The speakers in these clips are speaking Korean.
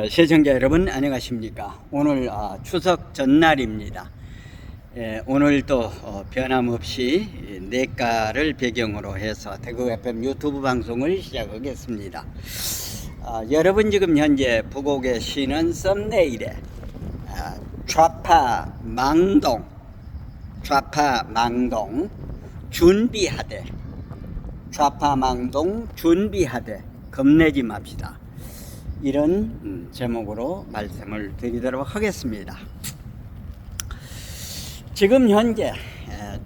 시청자 여러분 안녕하십니까. 오늘 추석 전날입니다. 오늘도 변함없이 내가를 배경으로 해서 대구 FM 유튜브 방송을 시작하겠습니다. 여러분 지금 현재 보고 계시는 썸네일에 좌파 망동 준비하되, 좌파 망동 준비하되 겁내지 맙시다, 이런 제목으로 말씀을 드리도록 하겠습니다. 지금 현재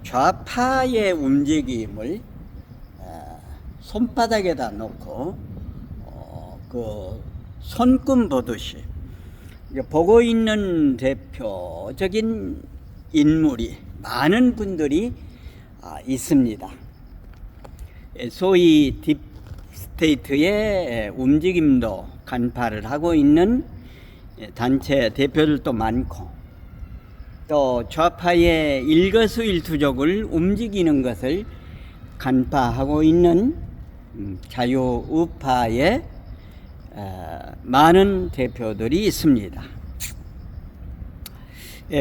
좌파의 움직임을 손바닥에다 놓고 그 손금 보듯이 보고 있는 대표적인 인물이 많은 분들이 있습니다. 소위 딥스테이트의 움직임도 간파를 하고 있는 단체 대표들도 많고, 또 좌파의 일거수일투족을 움직이는 것을 간파하고 있는 자유우파의 많은 대표들이 있습니다.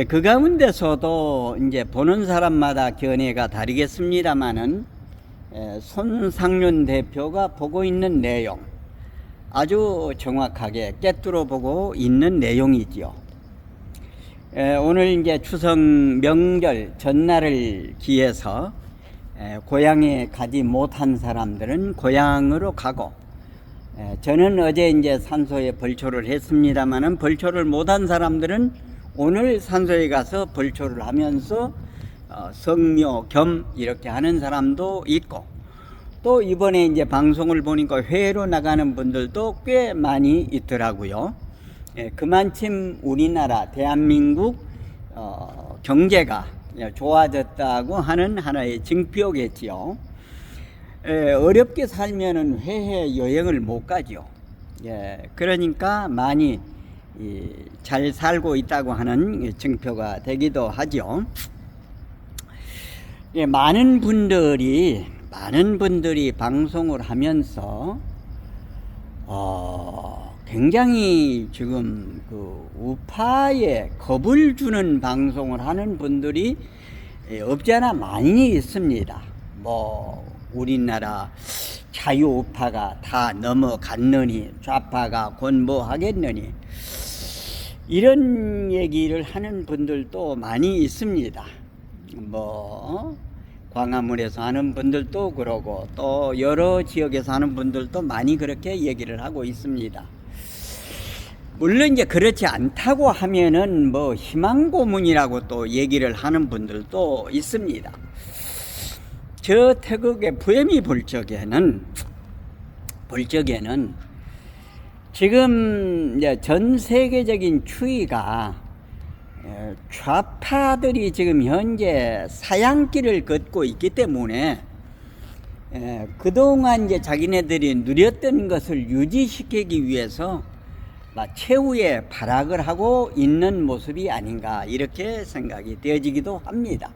그 가운데서도 이제 보는 사람마다 견해가 다르겠습니다만은 손상륜 대표가 보고 있는 내용, 아주 정확하게 꿰뚫어 보고 있는 내용이지요. 오늘 이제 추석 명절 전날을 기해서 고향에 가지 못한 사람들은 고향으로 가고, 저는 어제 이제 산소에 벌초를 했습니다만은 벌초를 못한 사람들은 오늘 산소에 가서 벌초를 하면서 성묘 겸 이렇게 하는 사람도 있고, 또 이번에 이제 방송을 보니까 회로 나가는 분들도 꽤 많이 있더라고요. 그만큼 우리나라 대한민국 경제가 좋아졌다고 하는 하나의 증표겠지요. 어렵게 살면은 해외 여행을 못 가죠. 그러니까 많이 잘 살고 있다고 하는 증표가 되기도 하죠. 많은 분들이 방송을 하면서 굉장히 지금 그 우파에 겁을 주는 방송을 하는 분들이 없지 않아 많이 있습니다. 우리나라 자유우파가 다 넘어갔느니 좌파가 권보하겠느니, 이런 얘기를 하는 분들도 많이 있습니다. 광화문에서 하는 분들도 그러고, 또 여러 지역에서 하는 분들도 많이 그렇게 얘기를 하고 있습니다. 물론 이제 그렇지 않다고 하면은 희망 고문이라고 또 얘기를 하는 분들도 있습니다. 저 태국의 부엠이 볼 적에는 지금 이제 전 세계적인 추이가 좌파들이 지금 현재 사양길을 걷고 있기 때문에 그동안 이제 자기네들이 누렸던 것을 유지시키기 위해서 최후의 발악을 하고 있는 모습이 아닌가, 이렇게 생각이 되어지기도 합니다.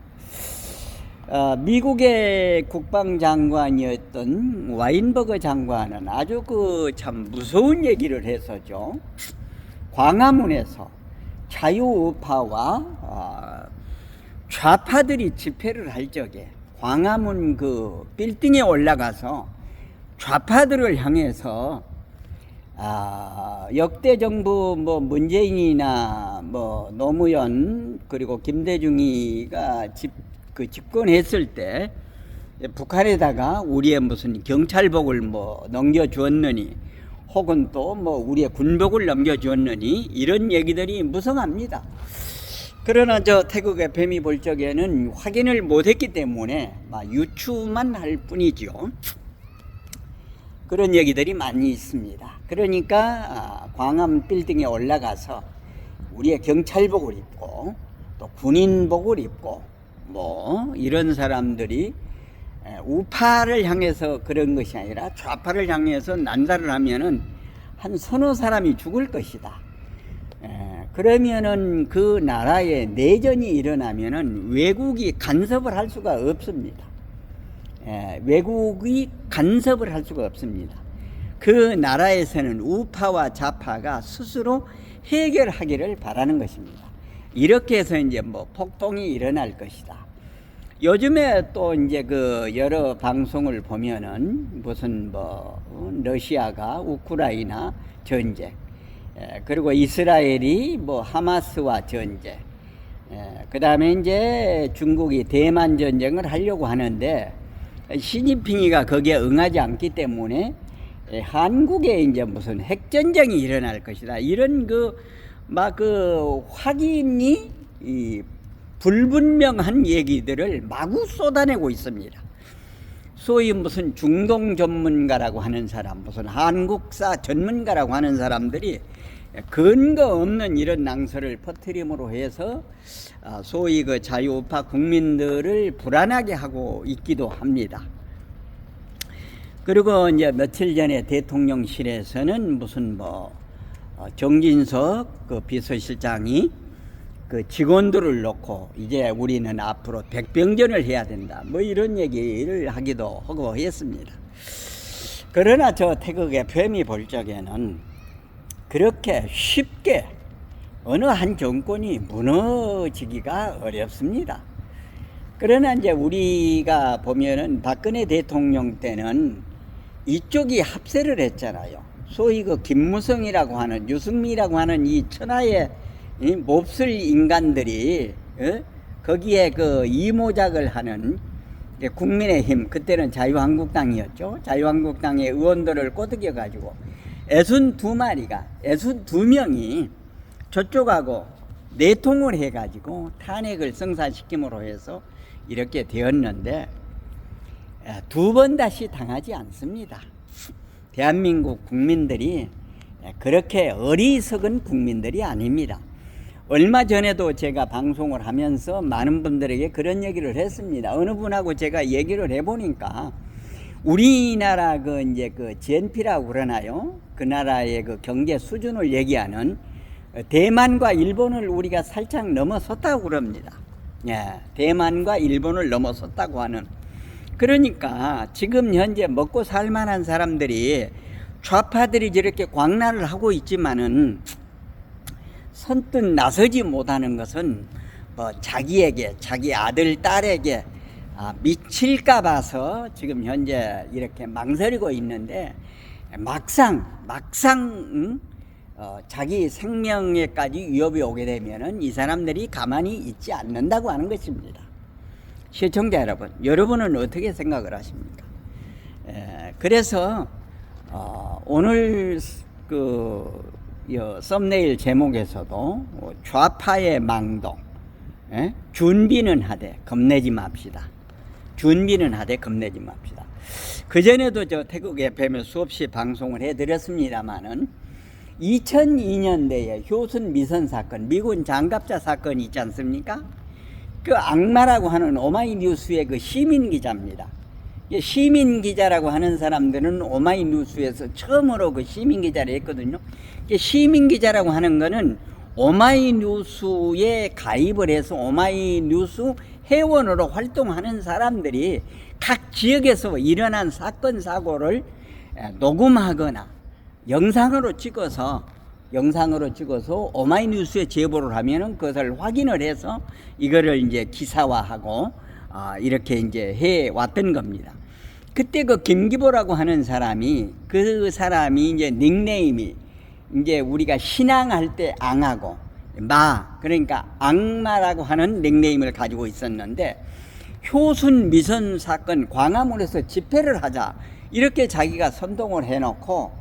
미국의 국방장관이었던 와인버거 장관은 아주 참 무서운 얘기를 했었죠. 광화문에서 자유우파와 좌파들이 집회를 할 적에 광화문 그 빌딩에 올라가서 좌파들을 향해서 역대 정부 문재인이나 노무현 그리고 김대중이가 집권했을 때 북한에다가 우리의 무슨 경찰복을 넘겨주었느니, 혹은 또 우리의 군복을 넘겨주었느니, 이런 얘기들이 무성합니다. 그러나 저 태국의 뱀이 볼 적에는 확인을 못했기 때문에 유추만 할 뿐이죠. 그런 얘기들이 많이 있습니다. 그러니까 광화문 빌딩에 올라가서 우리의 경찰복을 입고 또 군인복을 입고 이런 사람들이 우파를 향해서 그런 것이 아니라 좌파를 향해서 난사를 하면은 한 서너 사람이 죽을 것이다. 그러면은 그 나라에 내전이 일어나면은 외국이 간섭을 할 수가 없습니다. 외국이 간섭을 할 수가 없습니다. 그 나라에서는 우파와 좌파가 스스로 해결하기를 바라는 것입니다. 이렇게 해서 이제 뭐 폭동이 일어날 것이다. 요즘에 또 이제 그 여러 방송을 보면은 무슨 뭐 러시아가 우크라이나 전쟁, 그리고 이스라엘이 뭐 하마스와 전쟁, 그 다음에 이제 중국이 대만 전쟁을 하려고 하는데 시진핑이가 거기에 응하지 않기 때문에 한국에 이제 무슨 핵전쟁이 일어날 것이다. 이런 막 확인이 불분명한 얘기들을 마구 쏟아내고 있습니다. 소위 무슨 중동 전문가라고 하는 사람, 무슨 한국사 전문가라고 하는 사람들이 근거 없는 이런 낭설을 퍼뜨림으로 해서 소위 그 자유우파 국민들을 불안하게 하고 있기도 합니다. 그리고 이제 며칠 전에 대통령실에서는 무슨 정진석 그 비서실장이 그 직원들을 놓고 이제 우리는 앞으로 백병전을 해야 된다, 뭐 이런 얘기를 하기도 하고 했습니다. 그러나 저 태극의 뱀이 볼 적에는 그렇게 쉽게 어느 한 정권이 무너지기가 어렵습니다. 그러나 이제 우리가 보면은 박근혜 대통령 때는 이쪽이 합세를 했잖아요. 소위 그 김무성이라고 하는, 유승민이라고 하는 이 천하의 이 몹쓸 인간들이 거기에 그 이모작을 하는 국민의힘, 그때는 자유한국당이었죠. 자유한국당의 의원들을 꼬드겨 가지고 62마리가 62명이 저쪽하고 내통을 해 가지고 탄핵을 성사시킴으로 해서 이렇게 되었는데 두 번 다시 당하지 않습니다. 대한민국 국민들이 그렇게 어리석은 국민들이 아닙니다. 얼마 전에도 제가 방송을 하면서 많은 분들에게 그런 얘기를 했습니다. 어느 분하고 제가 얘기를 해보니까 우리나라 이제 GNP라고 그러나요? 그 나라의 그 경제 수준을 얘기하는 대만과 일본을 우리가 살짝 넘어섰다고 그럽니다. 예, 대만과 일본을 넘어섰다고 하는. 그러니까 지금 현재 먹고 살만한 사람들이 좌파들이 저렇게 광란을 하고 있지만은 선뜻 나서지 못하는 것은 자기에게, 자기 아들, 딸에게 미칠까 봐서 지금 현재 이렇게 망설이고 있는데 막상 자기 생명에까지 위협이 오게 되면은 이 사람들이 가만히 있지 않는다고 하는 것입니다. 시청자 여러분, 여러분은 어떻게 생각을 하십니까? 그래서 오늘 썸네일 제목에서도 좌파의 망동, 준비는 하되 겁내지 맙시다. 준비는 하되 겁내지 맙시다. 그전에도 저 태국 FM에 수없이 방송을 해드렸습니다마는 2002년대에 효순 미선 사건, 미군 장갑차 사건이 있지 않습니까? 그 악마라고 하는 오마이뉴스의 그 시민 기자입니다. 시민 기자라고 하는 사람들은 오마이뉴스에서 처음으로 그 시민 기자를 했거든요. 시민 기자라고 하는 거는 오마이뉴스에 가입을 해서 오마이뉴스 회원으로 활동하는 사람들이 각 지역에서 일어난 사건 사고를 녹음하거나 영상으로 찍어서 오마이뉴스에 제보를 하면은 그것을 확인을 해서 이거를 이제 기사화하고 이렇게 이제 해 왔던 겁니다. 그때 그 김기보라고 하는 사람이 이제 닉네임이 이제 우리가 신앙할 때 앙하고 그러니까 악마라고 하는 닉네임을 가지고 있었는데 효순 미선 사건 광화문에서 집회를 하자 이렇게 자기가 선동을 해놓고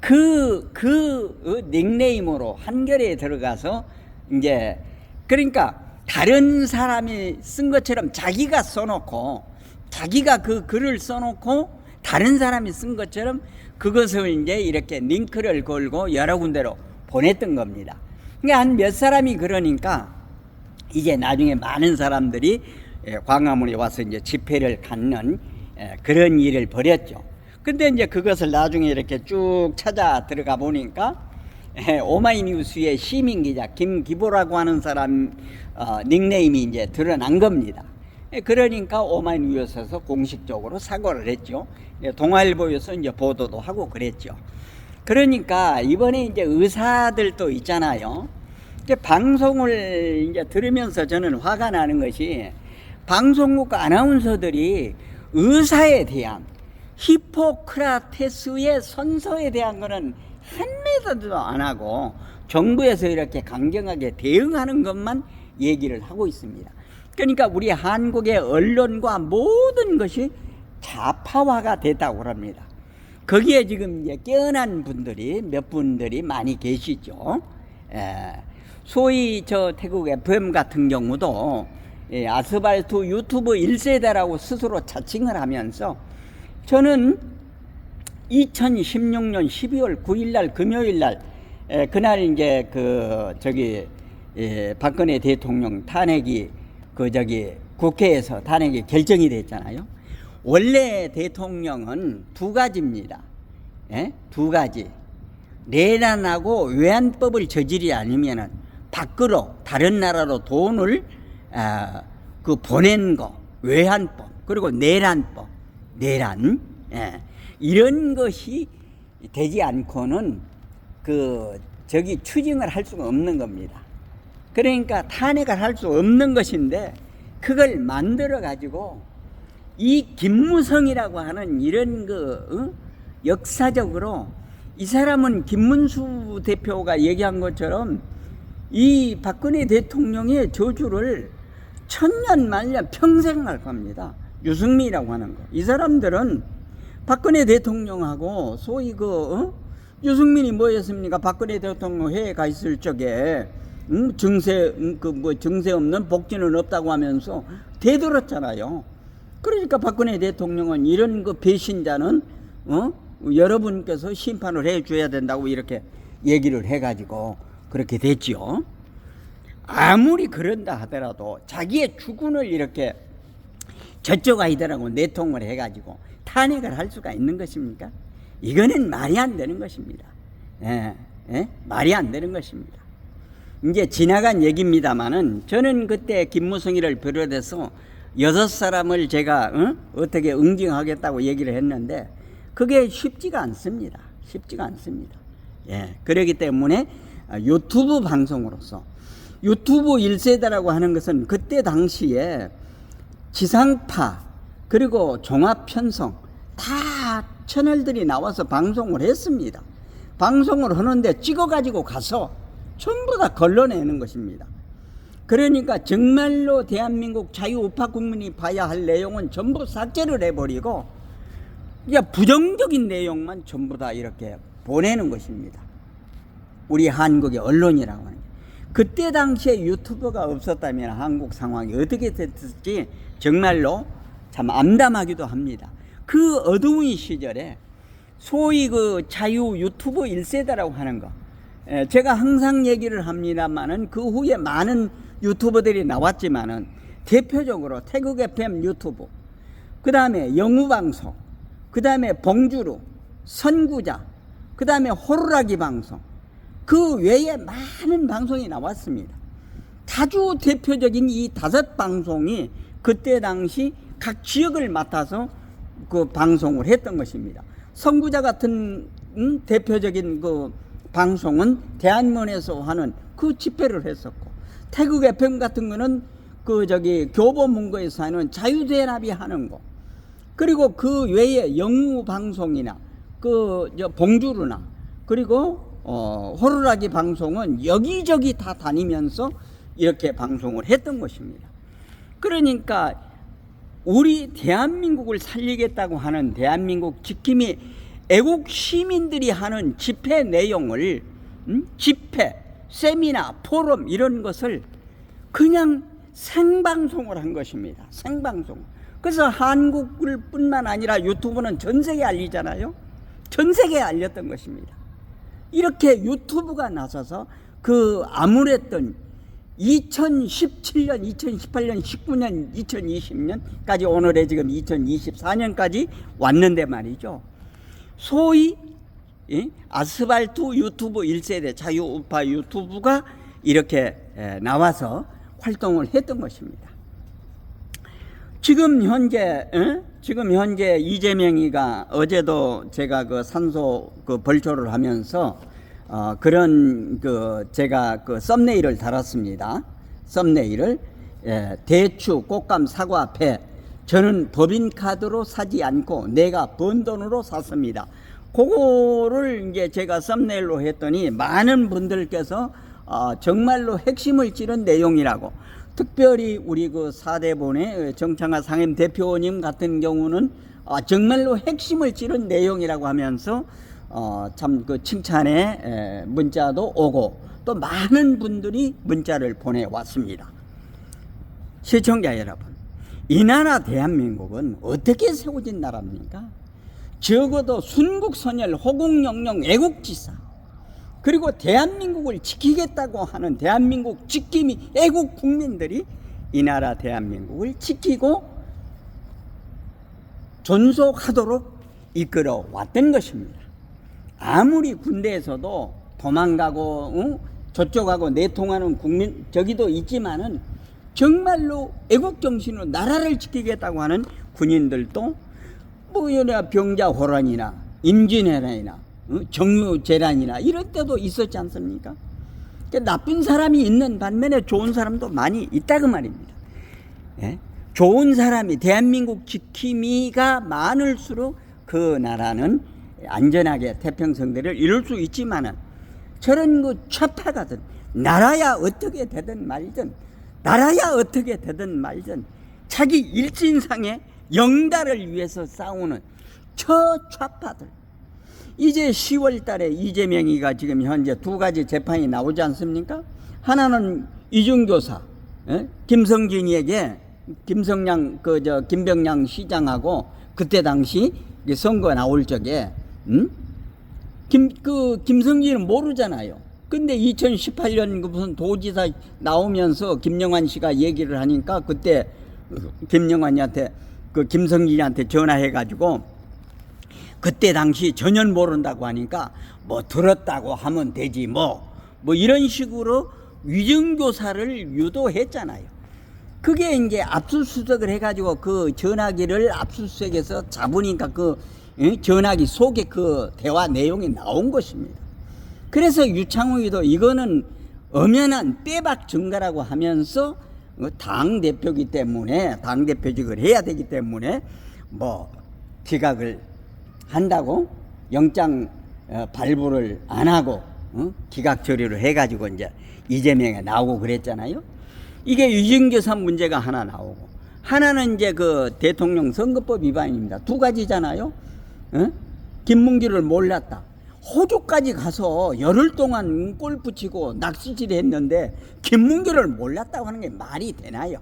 그 닉네임으로 한겨레에 들어가서 이제 그러니까 다른 사람이 쓴 것처럼 자기가 써놓고 자기가 그 글을 써놓고 다른 사람이 쓴 것처럼 그것을 이제 이렇게 링크를 걸고 여러 군데로 보냈던 겁니다. 그러니까 한 몇 사람이 그러니까 이제 나중에 많은 사람들이 광화문에 와서 이제 집회를 갖는 그런 일을 벌였죠. 근데 이제 그것을 나중에 이렇게 쭉 찾아 들어가 보니까 오마이뉴스의 시민 기자 김기보라고 하는 사람 닉네임이 이제 드러난 겁니다. 그러니까 오마이뉴스에서 공식적으로 사과를 했죠. 동아일보에서 이제 보도도 하고 그랬죠. 그러니까 이번에 이제 의사들도 있잖아요. 이제 방송을 이제 들으면서 저는 화가 나는 것이 방송국 아나운서들이 의사에 대한 히포크라테스의 선서에 대한 거는 한마디도 안 하고 정부에서 이렇게 강경하게 대응하는 것만 얘기를 하고 있습니다. 그러니까 우리 한국의 언론과 모든 것이 좌파화가 됐다고 합니다. 거기에 지금 이제 깨어난 분들이 몇 분들이 많이 계시죠. 소위 저 태국 FM 같은 경우도 아스팔트 유튜브 1세대라고 스스로 자칭을 하면서 저는 2016년 12월 9일날 금요일날 그날 이제 박근혜 대통령 탄핵이 국회에서 탄핵이 결정이 됐잖아요. 원래 대통령은 두 가지입니다. 두 가지. 내란하고 외환법을 저지르지 않으면은 밖으로 다른 나라로 돈을 보낸 거, 외환법, 그리고 내란법, 이런 것이 되지 않고는 추징을 할 수가 없는 겁니다. 그러니까 탄핵을 할 수 없는 것인데 그걸 만들어 가지고 이 김무성이라고 하는 이런 역사적으로 이 사람은 김문수 대표가 얘기한 것처럼 이 박근혜 대통령의 저주를 천년 만년 평생 할 겁니다. 유승민이라고 하는 거. 이 사람들은 박근혜 대통령하고 소위 유승민이 뭐였습니까? 박근혜 대통령 회에 가 있을 적에 증세 없는 복지는 없다고 하면서 대들었잖아요. 그러니까 박근혜 대통령은 이런 배신자는 여러분께서 심판을 해 줘야 된다고 이렇게 얘기를 해가지고 그렇게 됐지요. 아무리 그런다 하더라도 자기의 주군을 이렇게 저쪽 아이들하고 내통을 해가지고 탄핵을 할 수가 있는 것입니까? 이거는 말이 안 되는 것입니다. 말이 안 되는 것입니다. 이제 지나간 얘기입니다만은 저는 그때 김무성이를 비롯해서 6사람을 제가 어떻게 응징하겠다고 얘기를 했는데 그게 쉽지가 않습니다. 쉽지가 않습니다. 그렇기 때문에 유튜브 방송으로서 유튜브 1세대라고 하는 것은 그때 당시에 지상파 그리고 종합편성 다 채널들이 나와서 방송을 했습니다. 방송을 하는데 찍어가지고 가서 전부 다 걸러내는 것입니다. 그러니까 정말로 대한민국 자유우파 국민이 봐야 할 내용은 전부 삭제를 해버리고 그냥 부정적인 내용만 전부 다 이렇게 보내는 것입니다. 우리 한국의 언론이라고 하는 게. 그때 당시에 유튜버가 없었다면 한국 상황이 어떻게 됐을지 정말로 참 암담하기도 합니다. 그 어두운 시절에 소위 자유 유튜브 1세대라고 하는 거 제가 항상 얘기를 합니다만은 그 후에 많은 유튜버들이 나왔지만은 대표적으로 태국 FM 유튜브, 그 다음에 영우방송, 그 다음에 봉주루, 선구자, 그 다음에 호루라기 방송, 그 외에 많은 방송이 나왔습니다. 아주 대표적인 이 5방송이 그때 당시 각 지역을 맡아서 그 방송을 했던 것입니다. 선구자 같은 대표적인 방송은 대한문에서 하는 그 집회를 했었고, 태국 FM 같은 거는 교보문고에서 하는 자유대납이 하는 거, 그리고 그 외에 영우 방송이나 봉주루나 그리고 호루라기 방송은 여기저기 다 다니면서 이렇게 방송을 했던 것입니다. 그러니까 우리 대한민국을 살리겠다고 하는 대한민국 지킴이 애국 시민들이 하는 집회 내용을 집회, 세미나, 포럼 이런 것을 그냥 생방송을 한 것입니다. 생방송. 그래서 한국을 뿐만 아니라 유튜브는 전 세계에 알리잖아요. 전 세계에 알렸던 것입니다. 이렇게 유튜브가 나서서 암울했던 2017년, 2018년, 19년, 2020년까지 오늘의 지금 2024년까지 왔는데 말이죠. 소위 아스팔트 유튜브 1세대 자유우파 유튜브가 이렇게 나와서 활동을 했던 것입니다. 지금 현재 이재명이가 어제도 제가 그 산소 그 벌초를 하면서 그런 그 제가 그 썸네일을 달았습니다. 썸네일을 대추, 꽃감, 사과, 배 저는 법인카드로 사지 않고 내가 번 돈으로 샀습니다. 그거를 이제 제가 썸네일로 했더니 많은 분들께서 정말로 핵심을 찌른 내용이라고, 특별히 우리 그 사대본의 정창하 상임 대표님 같은 경우는 정말로 핵심을 찌른 내용이라고 하면서 참 그 칭찬의 문자도 오고 또 많은 분들이 문자를 보내왔습니다. 시청자 여러분, 이 나라 대한민국은 어떻게 세워진 나라입니까? 적어도 순국선열, 호국영령, 애국지사, 그리고 대한민국을 지키겠다고 하는 대한민국 지킴이 애국 국민들이 이 나라 대한민국을 지키고 존속하도록 이끌어 왔던 것입니다. 아무리 군대에서도 도망가고 저쪽하고 내통하는 국민 저기도 있지만은 정말로 애국정신으로 나라를 지키겠다고 하는 군인들도 뭐 병자호란이나 임진왜란이나 정유재란이나 이런 때도 있었지 않습니까? 나쁜 사람이 있는 반면에 좋은 사람도 많이 있다고 말입니다. 예? 좋은 사람이 대한민국 지킴이가 많을수록 그 나라는 안전하게 태평성대를 이룰 수 있지만은 저런 그 좌파가든 나라야 어떻게 되든 말든 자기 일진상의 영달을 위해서 싸우는 저 좌파들, 이제 10월 달에 이재명이가 지금 현재 두 가지 재판이 나오지 않습니까? 하나는 이중교사 김성진이에게 김병양 시장하고 그때 당시 선거 나올 적에 김성진은 모르잖아요. 근데 2018년 그 무슨 도지사 나오면서 김영환 씨가 얘기를 하니까 그때 김영환이한테 그 김성진이한테 전화해가지고 그때 당시 전혀 모른다고 하니까 뭐 들었다고 하면 되지 뭐 이런 식으로 위증교사를 유도했잖아요. 그게 이제 압수수색을 해가지고 그 전화기를 압수수색해서 잡으니까 그 전화기 속에 그 대화 내용이 나온 것입니다. 그래서 유창욱이도 이거는 엄연한 빼박 증거라고 하면서 당대표이기 때문에 당대표직을 해야 되기 때문에 뭐 기각을 한다고 영장 발부를 안 하고 기각 처리를 해가지고 이제 이재명에 나오고 그랬잖아요. 이게 위증교사 문제가 하나 나오고 하나는 이제 그 대통령 선거법 위반입니다. 두 가지잖아요. 김문기를 몰랐다. 호주까지 가서 열흘 동안 골프 치고 낚시질 했는데 김문기를 몰랐다고 하는 게 말이 되나요?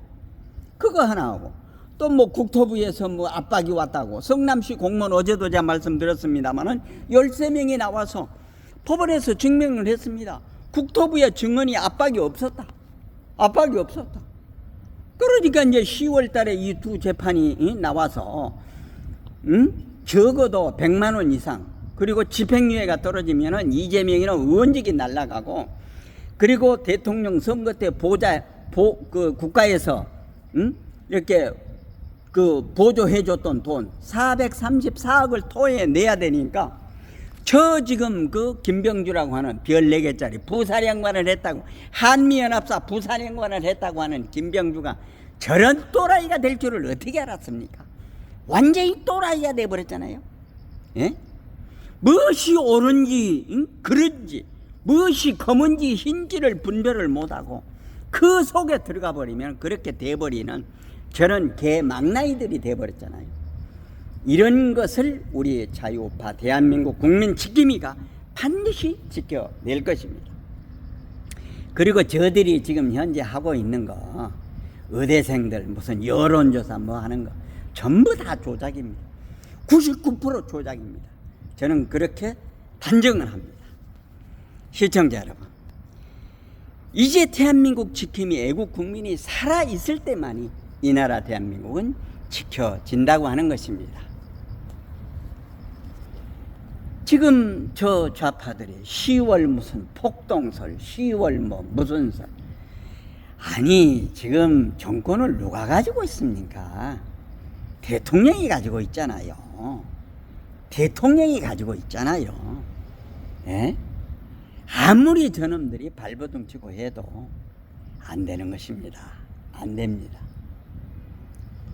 그거 하나 하고 또 뭐 국토부에서 뭐 압박이 왔다고 성남시 공무원 어제도 제가 말씀드렸습니다만은 13명이 나와서 법원에서 증명을 했습니다. 국토부의 증언이 압박이 없었다. 그러니까 이제 10월 달에 이 두 재판이 나와서 적어도 100만 원 이상 그리고 집행유예가 떨어지면은 이재명이는 의원직이 날아가고 그리고 대통령 선거 때 그 국가에서 이렇게 그 보조해줬던 돈 434억을 토해내야 되니까 지금 그 김병주라고 하는 별 4개짜리 부사령관을 했다고 한미연합사 부사령관을 했다고 하는 김병주가 저런 또라이가 될 줄을 어떻게 알았습니까? 완전히 또라이가 돼버렸잖아요. 예? 무엇이 옳은지 그른지 무엇이 검은지 흰지를 분별을 못하고 그 속에 들어가 버리면 그렇게 돼버리는 저런 개망나이들이 돼버렸잖아요. 이런 것을 우리 자유우파 대한민국 국민 지킴이가 반드시 지켜낼 것입니다. 그리고 저들이 지금 현재 하고 있는 거 의대생들 무슨 여론조사 뭐 하는 거 전부 다 조작입니다. 99% 조작입니다. 저는 그렇게 단정을 합니다. 시청자 여러분, 이제 대한민국 지킴이 애국 국민이 살아있을 때만이 이 나라 대한민국은 지켜진다고 하는 것입니다. 지금 저 좌파들이 10월 무슨 폭동설, 10월 뭐 무슨 설. 아니 지금 정권을 누가 가지고 있습니까? 대통령이 가지고 있잖아요. 대통령이 가지고 있잖아요. 예? 아무리 저놈들이 발버둥 치고 해도 안 되는 것입니다. 안 됩니다.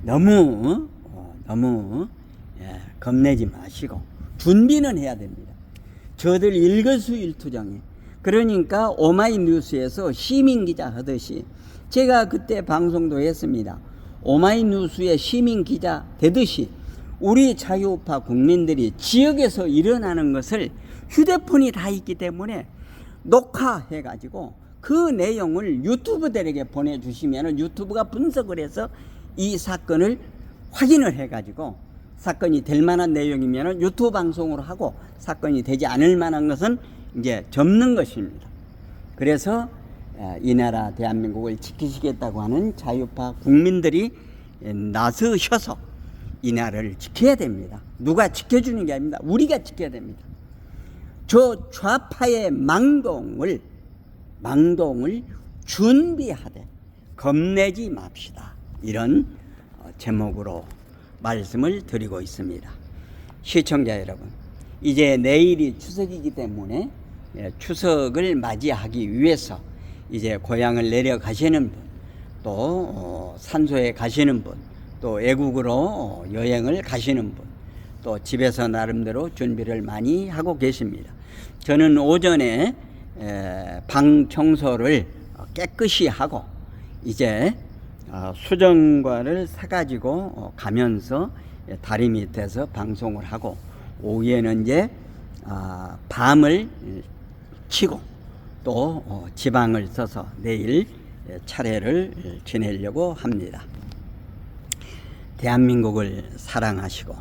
너무 겁내지 마시고 준비는 해야 됩니다. 저들 일거수일투족에, 그러니까 오마이뉴스에서 시민기자 하듯이, 제가 그때 방송도 했습니다. 오마이뉴스의 시민기자 되듯이 우리 자유우파 국민들이 지역에서 일어나는 것을 휴대폰이 다 있기 때문에 녹화해 가지고 그 내용을 유튜브들에게 보내주시면 유튜브가 분석을 해서 이 사건을 확인을 해 가지고, 사건이 될 만한 내용이면 유튜브 방송으로 하고, 사건이 되지 않을 만한 것은 이제 접는 것입니다. 그래서 이 나라 대한민국을 지키시겠다고 하는 자유파 국민들이 나서셔서 이 나라를 지켜야 됩니다. 누가 지켜주는 게 아닙니다. 우리가 지켜야 됩니다. 저 좌파의 망동을 준비하되 겁내지 맙시다. 이런 제목으로 말씀을 드리고 있습니다. 시청자 여러분, 이제 내일이 추석이기 때문에 추석을 맞이하기 위해서 이제 고향을 내려가시는 분, 또 산소에 가시는 분, 또 외국으로 여행을 가시는 분, 또 집에서 나름대로 준비를 많이 하고 계십니다. 저는 오전에 방 청소를 깨끗이 하고 이제 수정과를 사가지고 가면서 다리 밑에서 방송을 하고, 오후에는 이제 밤을 치고 또 지방을 써서 내일 차례를 지내려고 합니다. 대한민국을 사랑하시고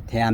대한민국